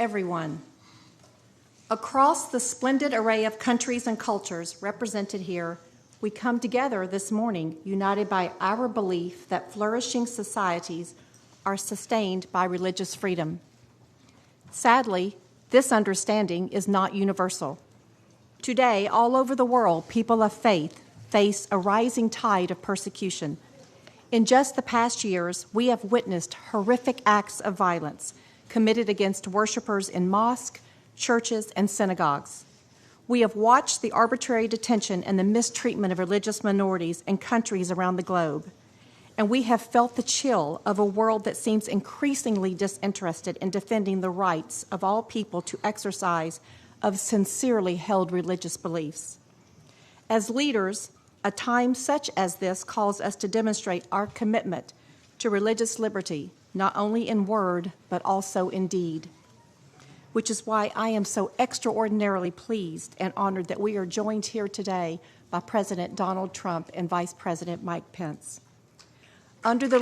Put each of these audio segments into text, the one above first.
everyone. Across the splendid array of countries and cultures represented here, we come together this morning united by our belief that flourishing societies are sustained by religious freedom. Sadly, this understanding is not universal. Today, all over the world, people of faith face a rising tide of persecution. In just the past years, we have witnessed horrific acts of violence committed against worshipers in mosques, churches, and synagogues. We have watched the arbitrary detention and the mistreatment of religious minorities in countries around the globe. And we have felt the chill of a world that seems increasingly disinterested in defending the rights of all people to exercise of sincerely held religious beliefs. As leaders, a time such as this calls us to demonstrate our commitment to religious liberty, not only in word, but also in deed. Which is why I am so extraordinarily pleased and honored that we are joined here today by President Donald Trump and Vice President Mike Pence. Under the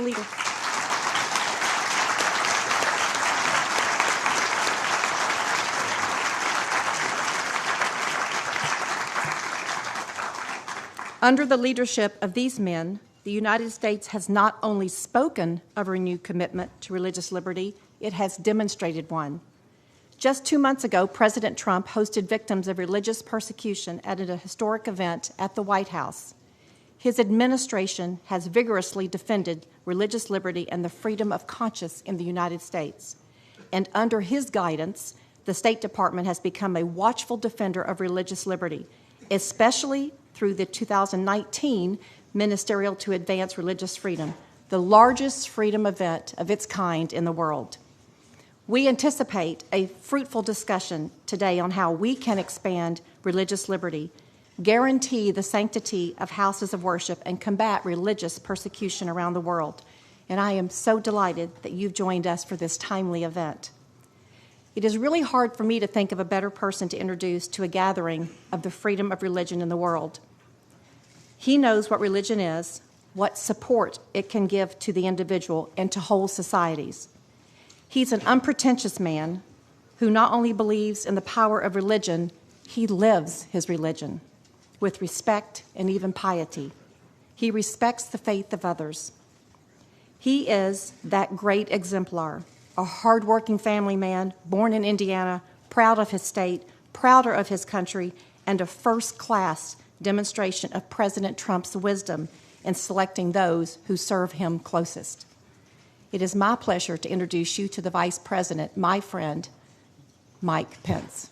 leadership of these men, the United States has not only spoken of a renewed commitment to religious liberty, it has demonstrated one. Just 2 months ago, President Trump hosted victims of religious persecution at a historic event at the White House. His administration has vigorously defended religious liberty and the freedom of conscience in the United States. And under his guidance, the State Department has become a watchful defender of religious liberty, especially through the 2019 Ministerial to Advance Religious Freedom, the largest freedom event of its kind in the world. We anticipate a fruitful discussion today on how we can expand religious liberty, guarantee the sanctity of houses of worship, and combat religious persecution around the world. And I am so delighted that you've joined us for this timely event. It is really hard for me to think of a better person to introduce to a gathering of the freedom of religion in the world. He knows what religion is, what support it can give to the individual and to whole societies. He's an unpretentious man who not only believes in the power of religion, he lives his religion with respect and even piety. He respects the faith of others. He is that great exemplar, a hardworking family man, born in Indiana, proud of his state, prouder of his country, and a first-class demonstration of President Trump's wisdom in selecting those who serve him closest. It is my pleasure to introduce you to the Vice President, my friend, Mike Pence.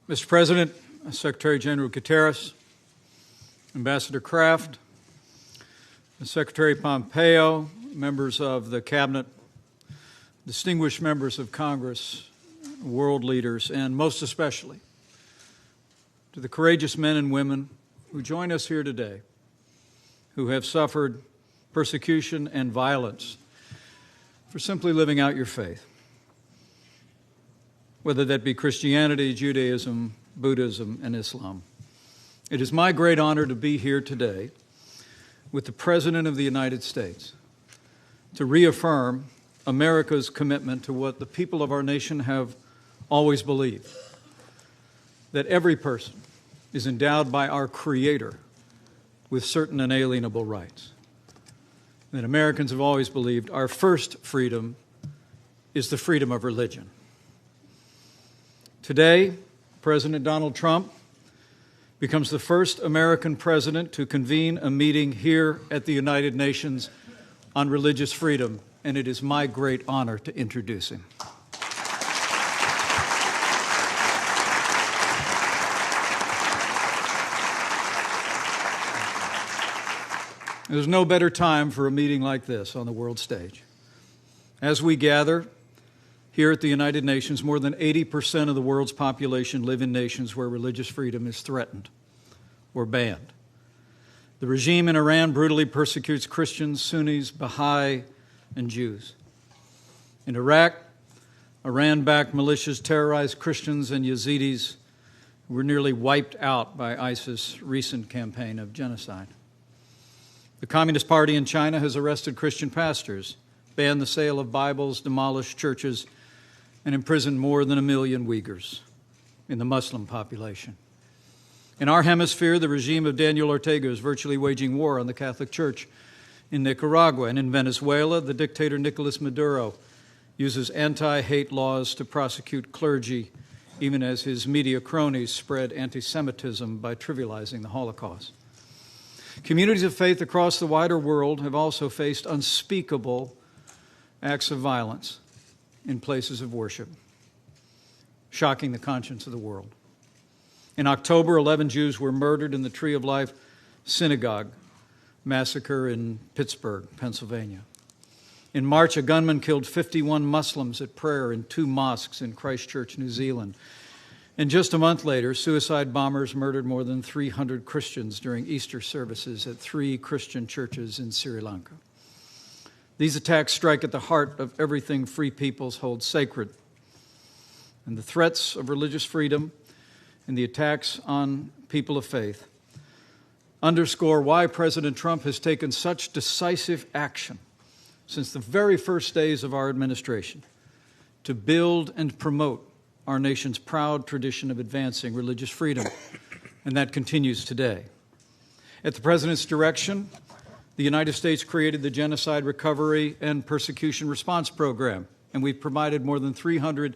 Mr. President, Secretary General Guterres, Ambassador Kraft, Secretary Pompeo, members of the Cabinet, distinguished members of Congress, world leaders, and most especially to the courageous men and women who join us here today, who have suffered persecution and violence for simply living out your faith, whether that be Christianity, Judaism, Buddhism, and Islam. It is my great honor to be here today with the President of the United States to reaffirm America's commitment to what the people of our nation have always believed, that every person is endowed by our Creator with certain inalienable rights. That Americans have always believed our first freedom is the freedom of religion. Today, President Donald Trump becomes the first American president to convene a meeting here at the United Nations on religious freedom, and it is my great honor to introduce him. There's no better time for a meeting like this on the world stage. As we gather here at the United Nations, more than 80% of the world's population live in nations where religious freedom is threatened or banned. The regime in Iran brutally persecutes Christians, Sunnis, Baha'i, and Jews. In Iraq, Iran-backed militias terrorize Christians and Yazidis who were nearly wiped out by ISIS' recent campaign of genocide. The Communist Party in China has arrested Christian pastors, banned the sale of Bibles, demolished churches, and imprisoned more than 1 million Uyghurs in the Muslim population. In our hemisphere, the regime of Daniel Ortega is virtually waging war on the Catholic Church. In Nicaragua and in Venezuela, the dictator Nicolas Maduro uses anti-hate laws to prosecute clergy, even as his media cronies spread anti-Semitism by trivializing the Holocaust. Communities of faith across the wider world have also faced unspeakable acts of violence in places of worship, shocking the conscience of the world. In October, 11 Jews were murdered in the Tree of Life synagogue massacre in Pittsburgh, Pennsylvania. In March, a gunman killed 51 Muslims at prayer in 2 mosques in Christchurch, New Zealand. And just a month later, suicide bombers murdered more than 300 Christians during Easter services at 3 Christian churches in Sri Lanka. These attacks strike at the heart of everything free peoples hold sacred. And the threats of religious freedom and the attacks on people of faith underscore why President Trump has taken such decisive action since the very first days of our administration to build and promote our nation's proud tradition of advancing religious freedom, and that continues today. At the President's direction, the United States created the Genocide Recovery and Persecution Response Program, and we've provided more than $370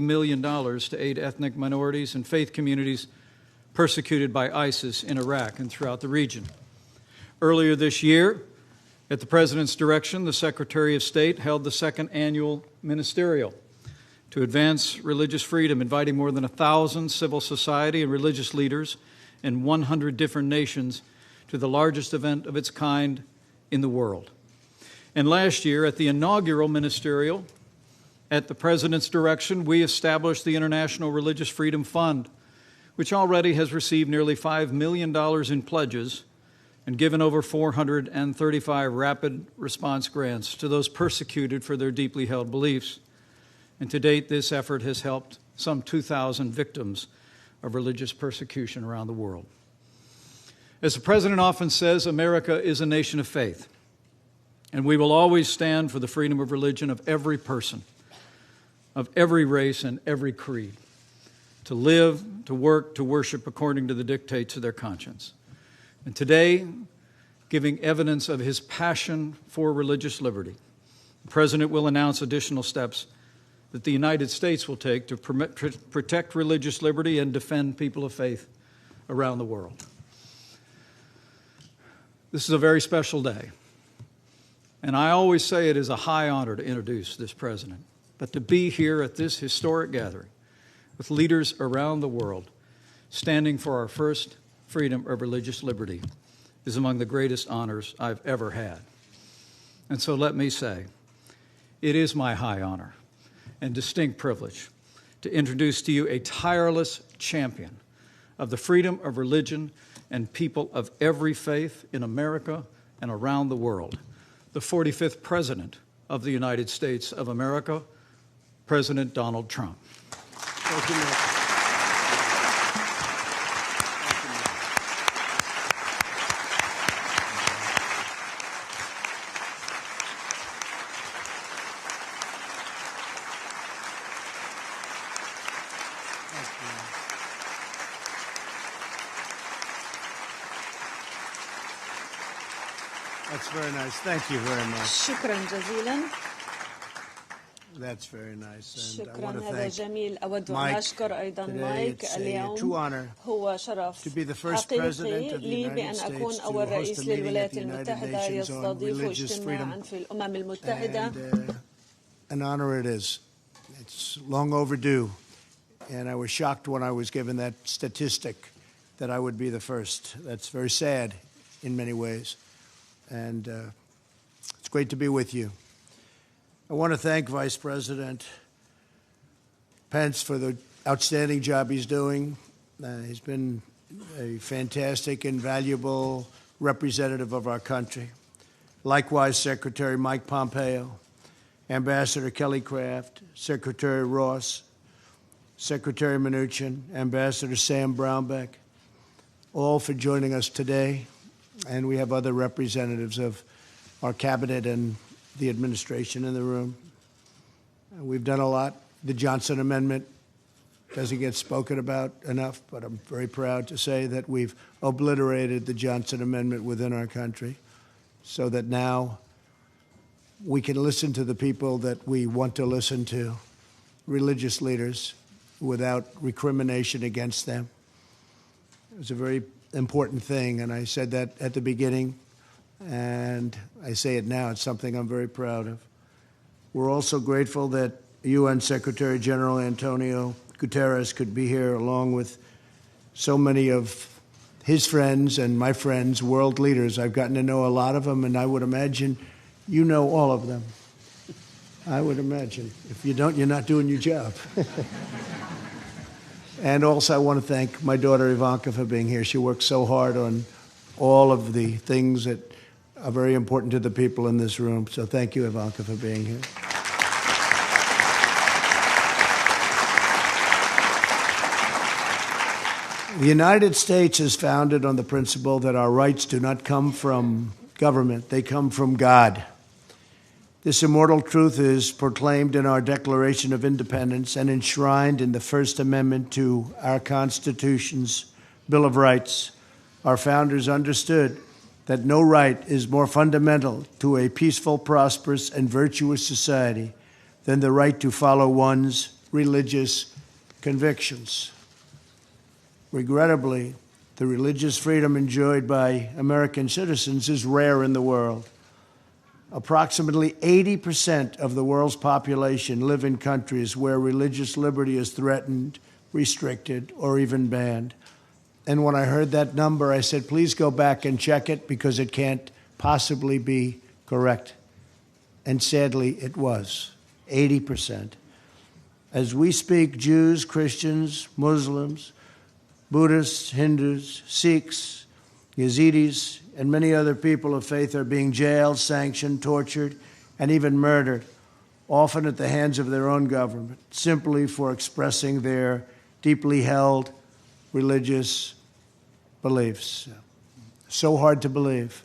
million to aid ethnic minorities and faith communities persecuted by ISIS in Iraq and throughout the region. Earlier this year, at the President's direction, the Secretary of State held the 2nd annual ministerial to advance religious freedom, inviting more than 1,000 civil society and religious leaders in 100 different nations to the largest event of its kind in the world. And last year, at the inaugural ministerial, at the President's direction, we established the International Religious Freedom Fund, which already has received nearly $5 million in pledges and given over 435 rapid response grants to those persecuted for their deeply held beliefs. And to date, this effort has helped some 2,000 victims of religious persecution around the world. As the President often says, America is a nation of faith, and we will always stand for the freedom of religion of every person, of every race and every creed, to live, to work, to worship according to the dictates of their conscience. And today, giving evidence of his passion for religious liberty, the President will announce additional steps that the United States will take to protect religious liberty and defend people of faith around the world. This is a very special day, and I always say it is a high honor to introduce this President, but to be here at this historic gathering with leaders around the world standing for our first freedom of religious liberty is among the greatest honors I've ever had. And so let me say, it is my high honor and distinct privilege to introduce to you a tireless champion of the freedom of religion and people of every faith in America and around the world, the 45th President of the United States of America, President Donald Trump. Thank you, Nick. That's very nice. Thank you very much. شكرا جزيلا. That's very nice. And I شكرا want to هذا thank جميل. أود أن Mike أشكر أيضا today. مايك It's a اليوم. true honor هو شرف to be the first president حقيقي of the لي United بأن States أكون to أول host رئيس a meeting at للولايات the United المتحدة Nations on يستضيف religious اجتماعا freedom. في الأمم المتحدة. And an honor it is. It's long overdue. And I was shocked when I was given that statistic that I would be the first. That's very sad in many ways. And it's great to be with you. I want to thank Vice President Pence for the outstanding job he's doing. He's been a fantastic and valuable representative of our country. Likewise, Secretary Mike Pompeo, Ambassador Kelly Craft, Secretary Ross, Secretary Mnuchin, Ambassador Sam Brownback, all for joining us today. And we have other representatives of our cabinet and the administration in the room. We've done a lot. The Johnson Amendment doesn't get spoken about enough, but I'm very proud to say that we've obliterated the Johnson Amendment within our country so that now we can listen to the people that we want to listen to, religious leaders, without recrimination against them. It was a very important thing, and I said that at the beginning, and I say it now. It's something I'm very proud of. We're also grateful that UN Secretary General Antonio Guterres could be here along with so many of his friends and my friends, world leaders. I've gotten to know a lot of them, and I would imagine you know all of them. I would imagine. If you don't, you're not doing your job. And also I want to thank my daughter Ivanka for being here. She works so hard on all of the things that are very important to the people in this room. So thank you, Ivanka, for being here. The United States is founded on the principle that our rights do not come from government, they come from God. This immortal truth is proclaimed in our Declaration of Independence and enshrined in the First Amendment to our Constitution's Bill of Rights. Our founders understood that no right is more fundamental to a peaceful, prosperous, and virtuous society than the right to follow one's religious convictions. Regrettably, the religious freedom enjoyed by American citizens is rare in the world. Approximately 80% of the world's population live in countries where religious liberty is threatened, restricted, or even banned. And when I heard that number, I said, please go back and check it because it can't possibly be correct. And sadly, it was 80%. As we speak, Jews, Christians, Muslims, Buddhists, Hindus, Sikhs, Yazidis, and many other people of faith are being jailed, sanctioned, tortured, and even murdered, often at the hands of their own government, simply for expressing their deeply held religious beliefs. So hard to believe.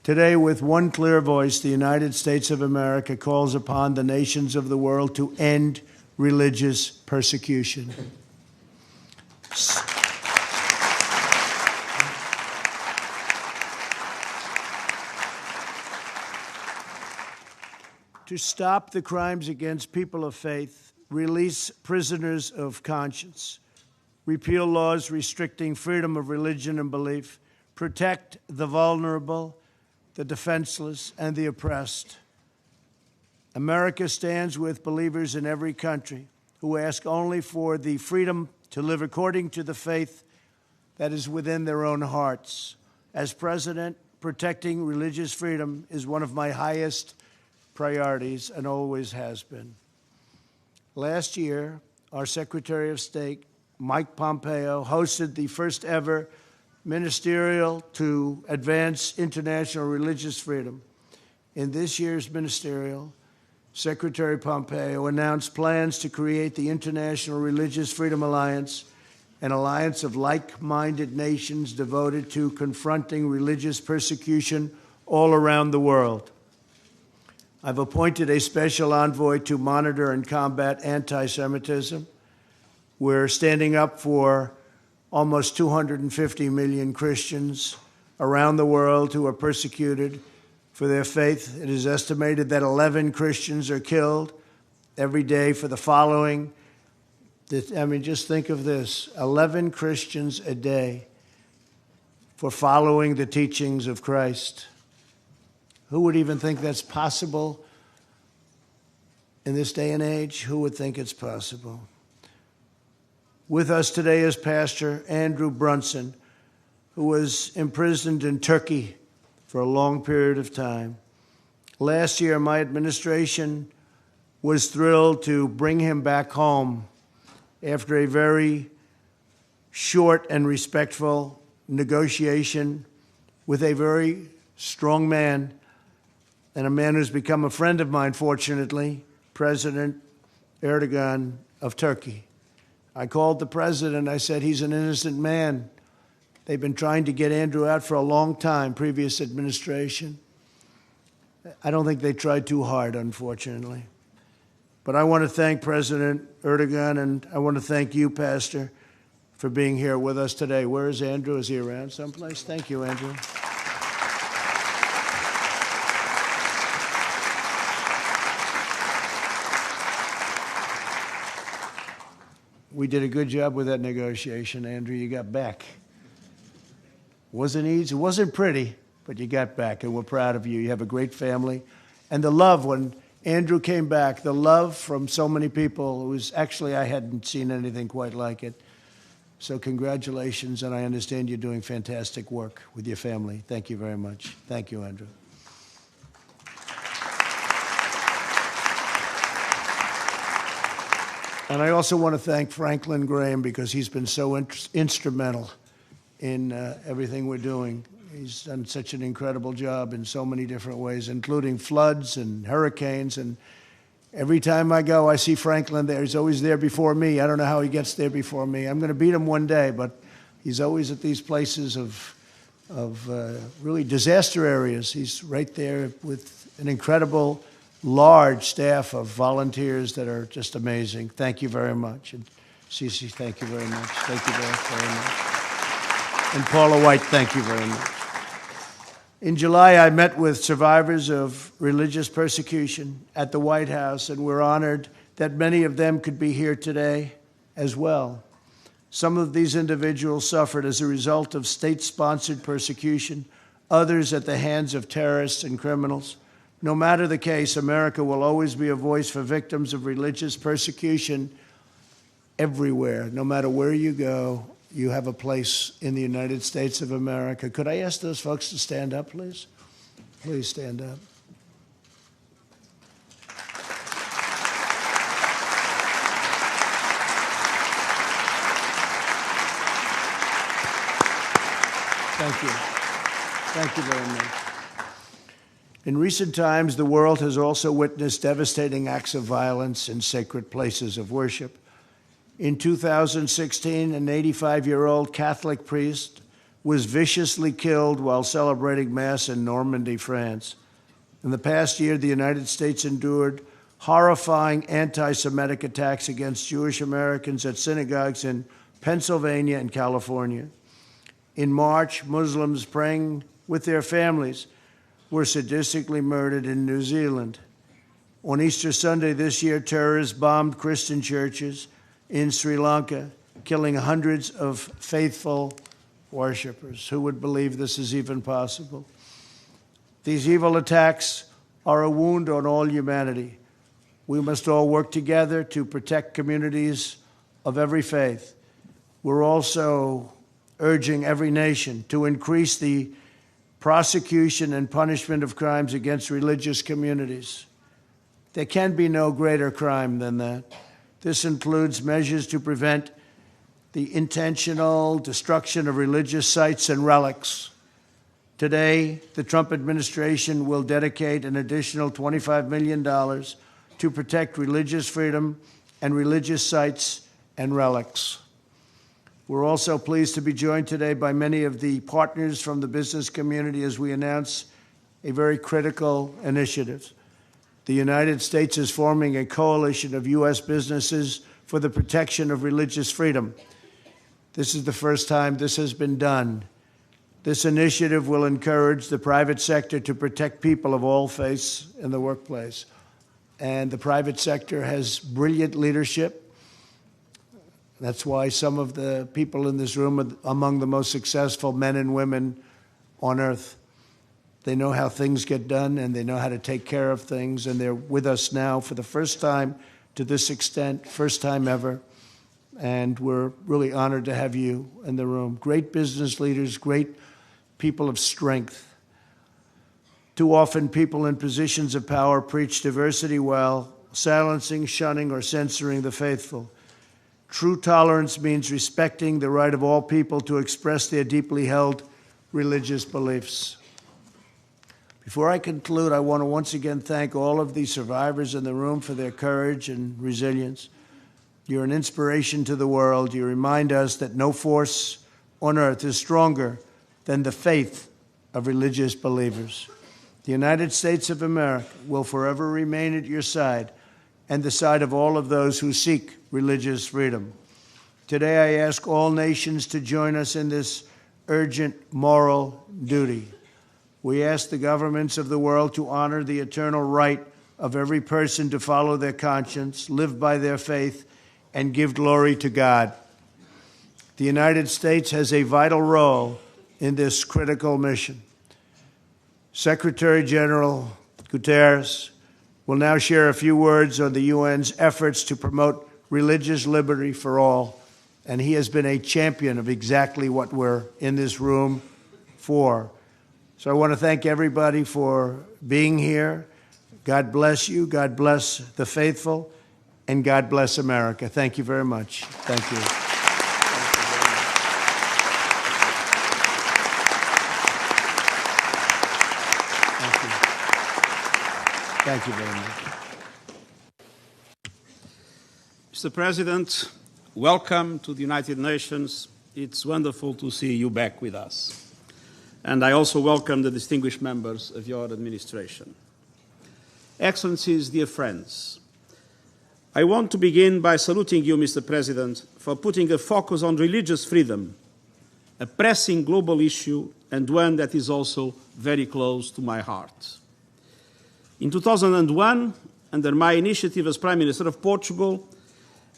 Today, with one clear voice, the United States of America calls upon the nations of the world to end religious persecution. To stop the crimes against people of faith, release prisoners of conscience, repeal laws restricting freedom of religion and belief, protect the vulnerable, the defenseless, and the oppressed. America stands with believers in every country who ask only for the freedom to live according to the faith that is within their own hearts. As president, protecting religious freedom is one of my highest priorities and always has been. Last year, our Secretary of State, Mike Pompeo, hosted the first ever ministerial to advance international religious freedom. In this year's ministerial, Secretary Pompeo announced plans to create the International Religious Freedom Alliance, an alliance of like-minded nations devoted to confronting religious persecution all around the world. I've appointed a special envoy to monitor and combat anti-Semitism. We're standing up for almost 250 million Christians around the world who are persecuted for their faith. It is estimated that 11 Christians are killed every day for the following. I mean, just think of this, 11 Christians a day for following the teachings of Christ. Who would even think that's possible in this day and age? Who would think it's possible? With us today is Pastor Andrew Brunson, who was imprisoned in Turkey for a long period of time. Last year, my administration was thrilled to bring him back home after a very short and respectful negotiation with a very strong man, and a man who's become a friend of mine, fortunately, President Erdogan of Turkey. I called the president. I said, he's an innocent man. They've been trying to get Andrew out for a long time, previous administration. I don't think they tried too hard, unfortunately. But I want to thank President Erdogan, and I want to thank you, Pastor, for being here with us today. Where is Andrew? Is he around someplace? Thank you, Andrew. We did a good job with that negotiation, Andrew. You got back. Wasn't easy, it wasn't pretty, but you got back, and we're proud of you. You have a great family. And the love when Andrew came back, the love from so many people, it was actually, I hadn't seen anything quite like it. So congratulations, and I understand you're doing fantastic work with your family. Thank you very much. Thank you, Andrew. And I also want to thank Franklin Graham because he's been so instrumental in everything we're doing. He's done such an incredible job in so many different ways, including floods and hurricanes. And every time I go, I see Franklin there. He's always there before me. I don't know how he gets there before me. I'm going to beat him one day, but he's always at these places of really disaster areas. He's right there with an incredible, large staff of volunteers that are just amazing. Thank you very much. And Cece, thank you very much. Thank you very much. And Paula White, thank you very much. In July, I met with survivors of religious persecution at the White House, and we're honored that many of them could be here today as well. Some of these individuals suffered as a result of state-sponsored persecution, others at the hands of terrorists and criminals. No matter the case, America will always be a voice for victims of religious persecution everywhere. No matter where you go, you have a place in the United States of America. Could I ask those folks to stand up, please? Please stand up. Thank you. Thank you very much. In recent times, the world has also witnessed devastating acts of violence in sacred places of worship. In 2016, an 85-year-old Catholic priest was viciously killed while celebrating Mass in Normandy, France. In the past year, the United States endured horrifying anti-Semitic attacks against Jewish Americans at synagogues in Pennsylvania and California. In March, Muslims praying with their families were sadistically murdered in New Zealand. On Easter Sunday this year, terrorists bombed Christian churches in Sri Lanka, killing hundreds of faithful worshipers. Who would believe this is even possible? These evil attacks are a wound on all humanity. We must all work together to protect communities of every faith. We're also urging every nation to increase the prosecution and punishment of crimes against religious communities. There can be no greater crime than that. This includes measures to prevent the intentional destruction of religious sites and relics. Today, the Trump administration will dedicate an additional $25 million to protect religious freedom and religious sites and relics. We're also pleased to be joined today by many of the partners from the business community as we announce a very critical initiative. The United States is forming a coalition of U.S. businesses for the protection of religious freedom. This is the first time this has been done. This initiative will encourage the private sector to protect people of all faiths in the workplace. And the private sector has brilliant leadership. That's why some of the people in this room are among the most successful men and women on earth. They know how things get done, and they know how to take care of things, and they're with us now for the first time to this extent, first time ever, and we're really honored to have you in the room. Great business leaders, great people of strength. Too often, people in positions of power preach diversity while silencing, shunning, or censoring the faithful. True tolerance means respecting the right of all people to express their deeply held religious beliefs. Before I conclude, I want to once again thank all of the survivors in the room for their courage and resilience. You're an inspiration to the world. You remind us that no force on earth is stronger than the faith of religious believers. The United States of America will forever remain at your side and the side of all of those who seek religious freedom. Today, I ask all nations to join us in this urgent moral duty. We ask the governments of the world to honor the eternal right of every person to follow their conscience, live by their faith, and give glory to God. The United States has a vital role in this critical mission. Secretary General Guterres will now share a few words on the UN's efforts to promote religious liberty for all, and he has been a champion of exactly what we're in this room for. So I want to thank everybody for being here. God bless you, God bless the faithful, and God bless America. Thank you very much. Thank you. Thank you very much. Mr. President, welcome to the United Nations. It's wonderful to see you back with us. And I also welcome the distinguished members of your administration. Excellencies, dear friends, I want to begin by saluting you, Mr. President, for putting a focus on religious freedom, a pressing global issue and one that is also very close to my heart. In 2001, under my initiative as Prime Minister of Portugal,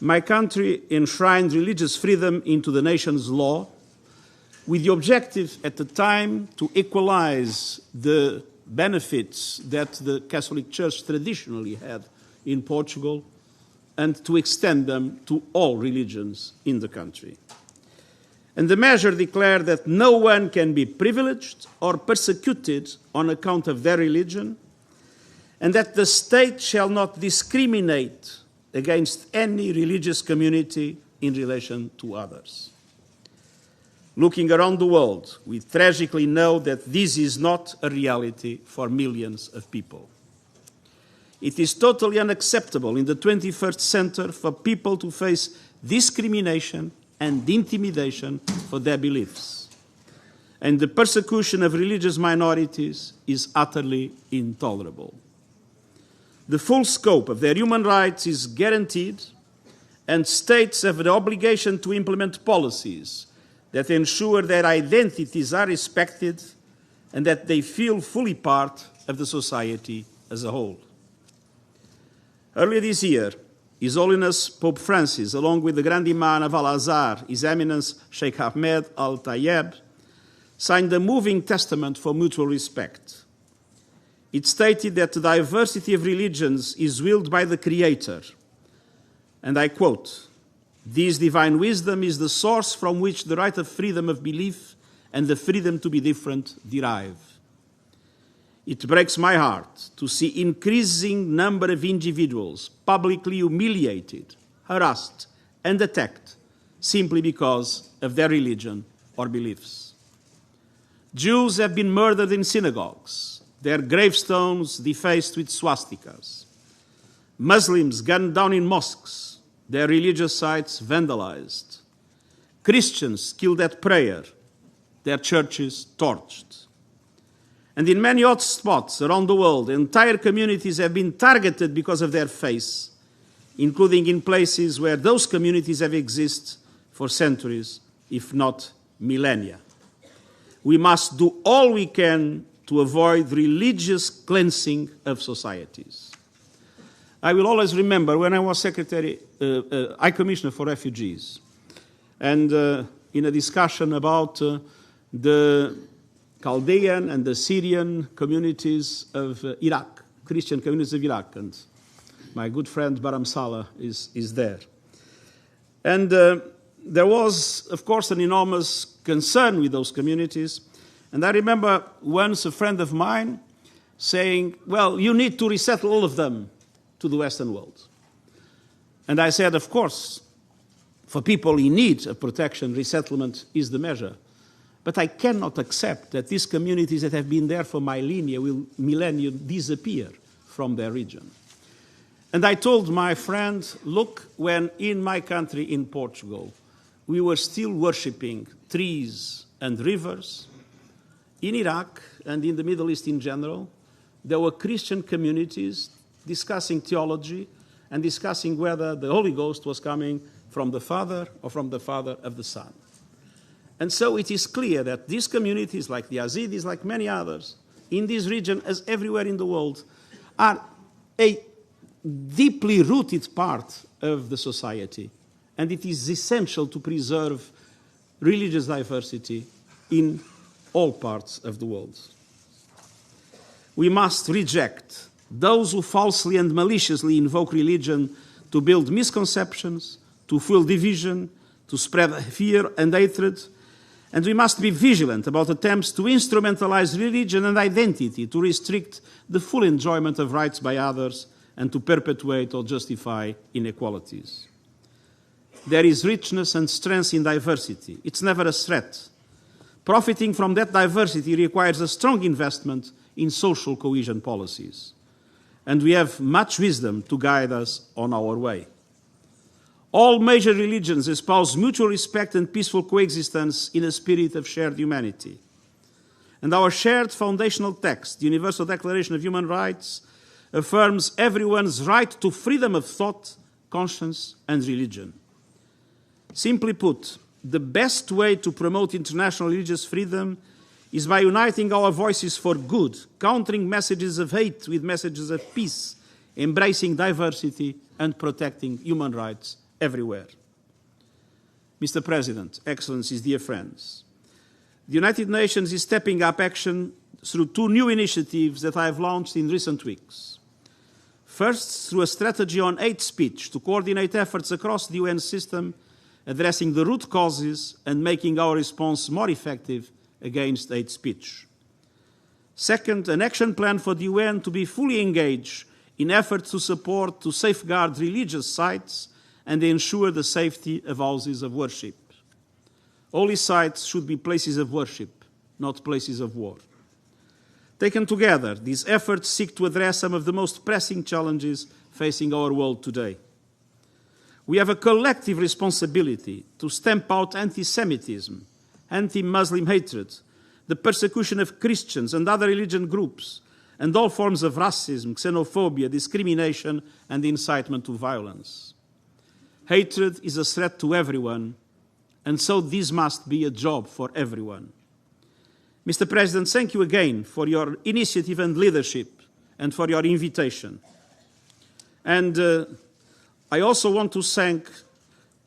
my country enshrined religious freedom into the nation's law, with the objective at the time to equalize the benefits that the Catholic Church traditionally had in Portugal and to extend them to all religions in the country. And the measure declared that no one can be privileged or persecuted on account of their religion, and that the state shall not discriminate against any religious community in relation to others. Looking around the world, we tragically know that this is not a reality for millions of people. It is totally unacceptable in the 21st century for people to face discrimination and intimidation for their beliefs. And the persecution of religious minorities is utterly intolerable. The full scope of their human rights is guaranteed, and states have the obligation to implement policies that ensure their identities are respected and that they feel fully part of the society as a whole. Earlier this year, His Holiness Pope Francis, along with the Grand Imam of Al-Azhar, His Eminence Sheikh Ahmed Al-Tayeb, signed a moving testament for mutual respect. It stated that the diversity of religions is willed by the Creator. And I quote, "This divine wisdom is the source from which the right of freedom of belief and the freedom to be different derive." It breaks my heart to see increasing number of individuals publicly humiliated, harassed, and attacked simply because of their religion or beliefs. Jews have been murdered in synagogues, their gravestones defaced with swastikas. Muslims gunned down in mosques, their religious sites vandalized. Christians killed at prayer, their churches torched. And in many hot spots around the world, entire communities have been targeted because of their faith, including in places where those communities have existed for centuries, if not millennia. We must do all we can to avoid religious cleansing of societies. I will always remember when I was High Commissioner for Refugees, and in a discussion about the Chaldean and the Syrian communities of Iraq, Christian communities of Iraq, and my good friend Baram Saleh is there. And there was, of course, an enormous concern with those communities. And I remember once a friend of mine saying, well, you need to resettle all of them to the Western world. And I said, of course, for people in need of protection, resettlement is the measure. But I cannot accept that these communities that have been there for millennia will disappear from their region. And I told my friend, look, when in my country, in Portugal, we were still worshipping trees and rivers, in Iraq and in the Middle East in general, there were Christian communities discussing theology and discussing whether the Holy Ghost was coming from the Father or from the Father of the Son. And so it is clear that these communities, like the Yazidis, like many others, in this region as everywhere in the world, are a deeply rooted part of the society. And it is essential to preserve religious diversity in all parts of the world. We must reject those who falsely and maliciously invoke religion to build misconceptions, to fuel division, to spread fear and hatred. And we must be vigilant about attempts to instrumentalize religion and identity to restrict the full enjoyment of rights by others and to perpetuate or justify inequalities. There is richness and strength in diversity. It's never a threat. Profiting from that diversity requires a strong investment in social cohesion policies. And we have much wisdom to guide us on our way. All major religions espouse mutual respect and peaceful coexistence in a spirit of shared humanity. And our shared foundational text, the Universal Declaration of Human Rights, affirms everyone's right to freedom of thought, conscience, and religion. Simply put, the best way to promote international religious freedom is by uniting our voices for good, countering messages of hate with messages of peace, embracing diversity, and protecting human rights everywhere. Mr. President, Excellencies, dear friends, the United Nations is stepping up action through two new initiatives that I have launched in recent weeks. First, through a strategy on hate speech to coordinate efforts across the UN system, addressing the root causes and making our response more effective against hate speech. Second, an action plan for the UN to be fully engaged in efforts to safeguard religious sites and ensure the safety of houses of worship. Holy sites should be places of worship, not places of war. Taken together, these efforts seek to address some of the most pressing challenges facing our world today. We have a collective responsibility to stamp out anti-Semitism, anti-Muslim hatred, the persecution of Christians and other religion groups, and all forms of racism, xenophobia, discrimination, and incitement to violence. Hatred is a threat to everyone, and so this must be a job for everyone. Mr. President, thank you again for your initiative and leadership and for your invitation. And I also want to thank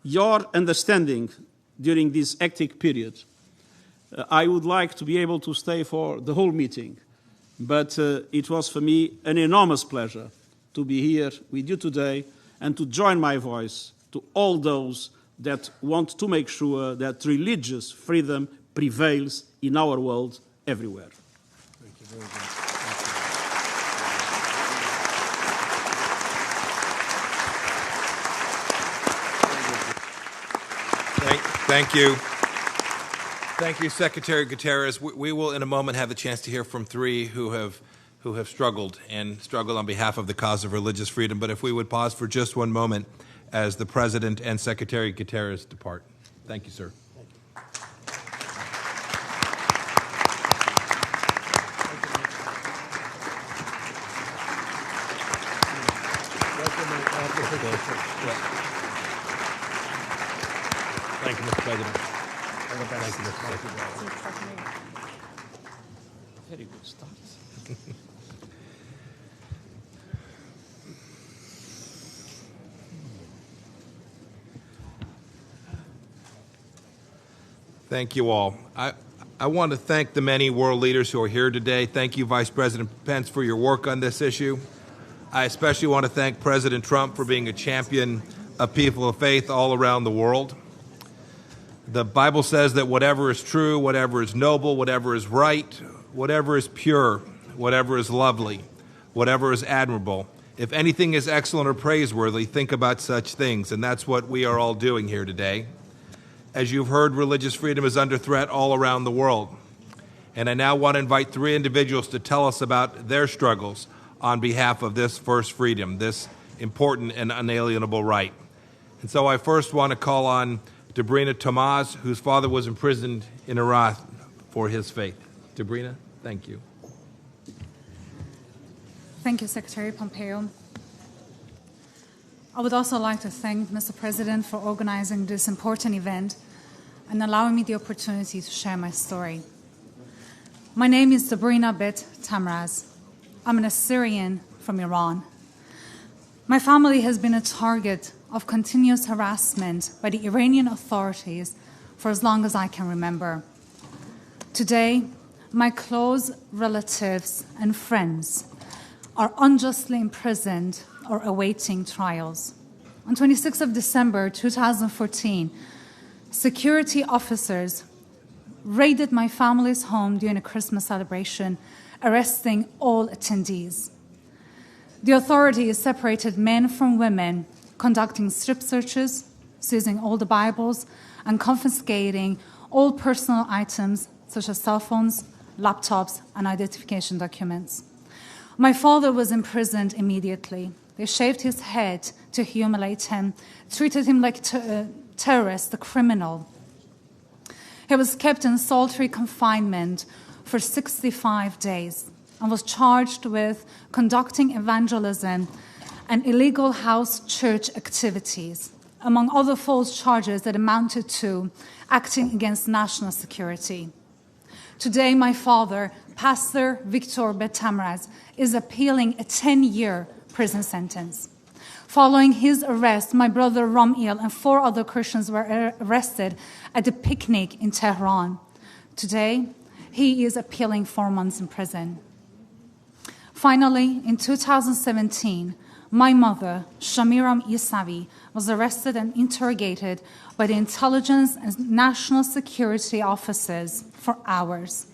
your understanding during this hectic period. I would like to be able to stay for the whole meeting, but it was for me an enormous pleasure to be here with you today and to join my voice to all those that want to make sure that religious freedom prevails in our world everywhere. Thank you very much. Thank you. Thank you, Secretary Guterres. We will, in a moment, have the chance to hear from three who have struggled on behalf of the cause of religious freedom. But if we would pause for just one moment as the President and Secretary Guterres depart. Thank you, sir. Thank you, Mr. President. Thank you, Mr. President. Very good start. Thank you all. I want to thank the many world leaders who are here today. Thank you, Vice President Pence, for your work on this issue. I especially want to thank President Trump for being a champion of people of faith all around the world. The Bible says that whatever is true, whatever is noble, whatever is right, whatever is pure, whatever is lovely, whatever is admirable, if anything is excellent or praiseworthy, think about such things. And that's what we are all doing here today. As you've heard, religious freedom is under threat all around the world. And I now want to invite three individuals to tell us about their struggles on behalf of this first freedom, this important and unalienable right. And so I first want to call on Debrina Tomaz, whose father was imprisoned in Iraq for his faith. Debrina, thank you. Thank you, Secretary Pompeo. I would also like to thank Mr. President for organizing this important event and allowing me the opportunity to share my story. My name is Debrina bint Tamraz. I'm an Assyrian from Iran. My family has been a target of continuous harassment by the Iranian authorities for as long as I can remember. Today, my close relatives and friends are unjustly imprisoned or awaiting trials. On 26th of December 2014, security officers raided my family's home during a Christmas celebration, arresting all attendees. The authorities separated men from women, conducting strip searches, seizing all the Bibles, and confiscating all personal items such as cell phones, laptops, and identification documents. My father was imprisoned immediately. They shaved his head to humiliate him, treated him like a terrorist, a criminal. He was kept in solitary confinement for 65 days and was charged with conducting evangelism and illegal house church activities, among other false charges that amounted to acting against national security. Today, my father, Pastor Victor Betamraz, is appealing a 10-year prison sentence. Following his arrest, my brother Ramil and 4 other Christians were arrested at a picnic in Tehran. Today, he is appealing 4 months in prison. Finally, in 2017, my mother, Shamiram Isavi, was arrested and interrogated by the intelligence and national security officers for hours.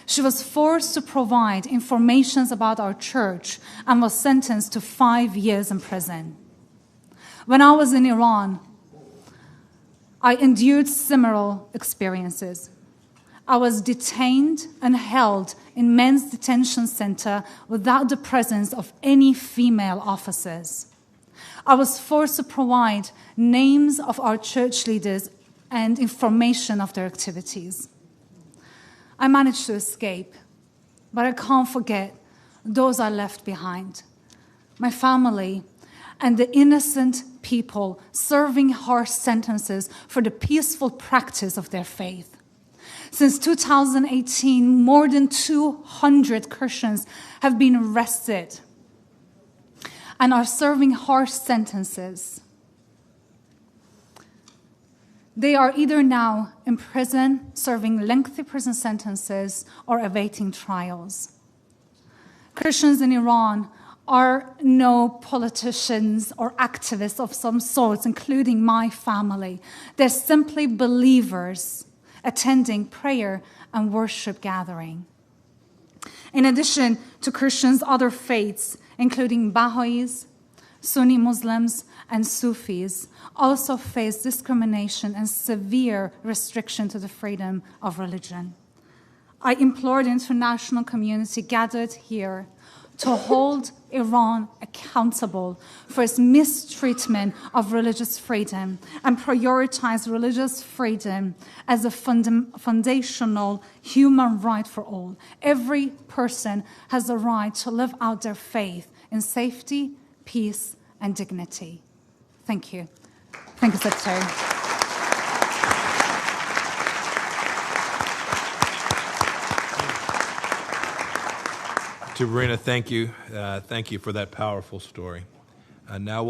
She was forced to provide information about our church and was sentenced to 5 years in prison. When I was in Iran, I endured similar experiences. I was detained and held in men's detention center without the presence of any female officers. I was forced to provide names of our church leaders and information of their activities. I managed to escape, but I can't forget those I left behind. My family and the innocent people serving harsh sentences for the peaceful practice of their faith. Since 2018, more than 200 Christians have been arrested and are serving harsh sentences. They are either now in prison, serving lengthy prison sentences, or awaiting trials. Christians in Iran are no politicians or activists of some sorts, including my family. They're simply believers attending prayer and worship gathering. In addition to Christians, other faiths, including Baha'is, Sunni Muslims, and Sufis, also face discrimination and severe restriction to the freedom of religion. I implore the international community gathered here to hold Iran accountable for its mistreatment of religious freedom and prioritize religious freedom as a foundational human right for all. Every person has the right to live out their faith in safety, peace, and dignity. Thank you. Thank you, Secretary. Debrina, thank you. Thank you for that powerful story. Now